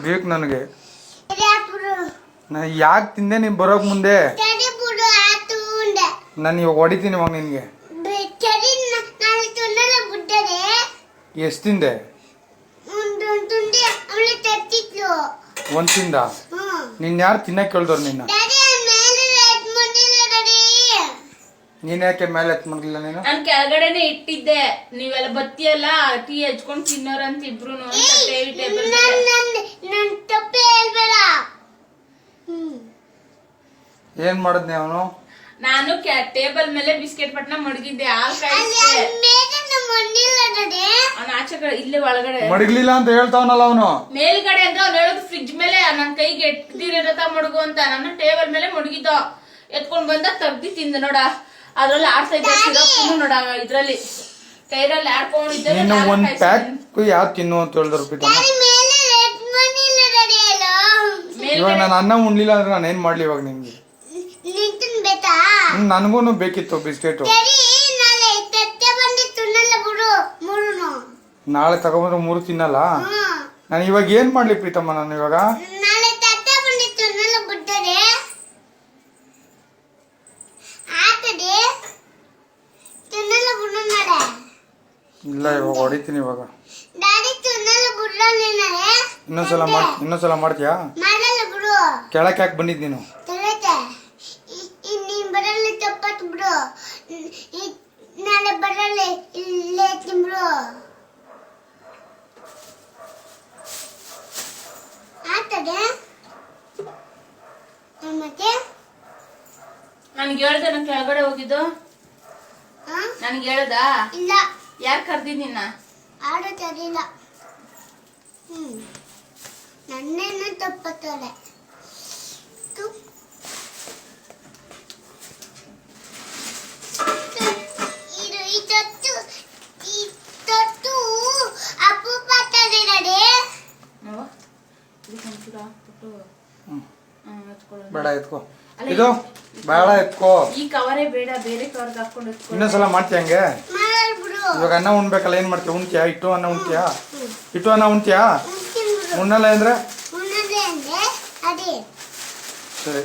ಬೇಕು ನನಗೆ. ಯಾಕೆ ತಿಂದೆ ನೀನು ಬರೋಕ್ ಮುಂದೆ? ನಾನು ಇವಾಗ ಹೊಡಿತೀನಿ ಇವಾಗ ನಿನ್ಗೆ. ಎಷ್ಟು ತಿಂದೆ? ಒಂದು ತಿಂದ? ನಿನ್ ಯಾರು ತಿನ್ನಕ್ಕೆ ಕೇಳ್ದವ್ರು ನಿನ್ನ? ನೀನ್ ಯಾಕೆ ಮೇಲೆ ಎತ್ ಮಾಡ್ಲಿಲ್ಲ ನೀನು? ನಾನು ಕೆಳಗಡೆನೆ ಇಟ್ಟಿದ್ದೆ, ನೀವೆಲ್ಲ ಬತ್ತಿಯಲ್ಲ ಟೀ ಹಚ್ಕೊಂಡು ತಿನ್ನೋರಂತ ಇಬ್ರು. ಏನ್ ಮಾಡದ್ನಿ ಅವನು? ನಾನು ಟೇಬಲ್ ಮೇಲೆ ಬಿಸ್ಕೆಟ್ ಪಟ್ನ ಮಡಗಿದ್ದೆ, ಅವ್ನ ಆಚೆ ಕಡೆ ಇಲ್ಲೇ ಒಳಗಡೆ ಮಡಗ್ಲಿಲ್ಲ ಅಂತ ಹೇಳ್ತಾವನಲ್ಲ ಅವನು. ಮೇಲ್ಗಡೆ ಅಂದ್ರೆ ಅವ್ನು ಹೇಳೋದು ಫ್ರಿಡ್ಜ್ ಮೇಲೆ ನನ್ ಕೈಗೆ ಎಟ್ದಿರತ ಮಡಗು ಅಂತ. ನಾನು ಟೇಬಲ್ ಮೇಲೆ ಮಡಗಿದ್ದ, ಎತ್ಕೊಂಡ್ ಬಂದ ತಗ್ದಿ ತಿಂದ ನೋಡ. ಅದ್ರಲ್ಲಿ ಆಡ್ತಾ ಇದ್ದ ಸಿರಪ್ ನೋಡ, ಇದ್ರಲ್ಲಿ ಕೈರಲ್ಲಿ ಆಡ್ಕೊಂಡಿದ್ದೆ. ಒಂದ್ ಪ್ಯಾಕ್ ಯಾವ್ದು ತಿನ್ನು ಅಂತ ಹೇಳಿದ್ರು. ಇವಾಗ ನಾನು ಅನ್ನ ಉಣ್ಲಿಲ್ಲ ಅಂದ್ರೆ ನಾನು ಏನ್ ಮಾಡ್ಲಿ ಇವಾಗ ನಿಮ್ಗೆ? ನನ್ಗೂನು ಬೇಕಿತ್ತು ಬಿಸ್ಕೆಟ್. ನಾಳೆ ತಗೊಂಡ್ರೆ 3 ತಿನ್ನಲ್ಲ. ನಾನು ಇವಾಗ ಏನ್ ಮಾಡ್ಲಿ ಪ್ರೀತಮ್ಮ? ನಾನು ಇವಾಗ ಇಲ್ಲ, ಇವಾಗ ಹೊಡಿತೀನಿ. ಇವಾಗ ಇನ್ನೊಂದ್ಸಲ ಮಾಡ್ತೀಯಾ? ಕೆಳಕ್ಕೆ ಯಾಕೆ ಬಂದಿದ್ ನೀನು? ನನ್ಗೆ ಹೇಳ್ದೆ ನಾನು ಕೆಳಗಡೆ ಹೋಗಿದ್ದು? ನನ್ಗೆ ಹೇಳ್ದ? ಇಲ್ಲ. ಯಾರು ಕರ್ದಿದ್ ನಿನ್ನ? ಆಡೋ ತರಿಲ್ಲ. ನನ್ನೇನು ತಪ್ಪತ್ತೋಳೆ. ಬೇಡ ಎತ್ಕೋ, ಇದು ಬೇಡ ಎತ್ಕೋ. ಈ ಕವರೇ ಬೇಡ, ಬೇರೆ ಕವರ್ ಹಾಕೊಂಡು ಇನ್ನೊಂದ್ಸಲ ಮಾಡ್ತೀಯ ಹಂಗೆ? ಇವಾಗ ಅನ್ನ ಉಣ್ಬೇಕಲ್ಲ, ಏನ್ ಮಾಡ್ತೀಯ? ಉಣ್ತೀಯಾ? ಇಟ್ಟು ಅನ್ನ ಉಣ್ತೀಯಾ? ಇಟ್ಟು ಅನ್ನ ಉಣ್ತೀಯಾ? ಉಣ್ಣಲ್ಲ ಅಂದ್ರೆ ಸರಿ.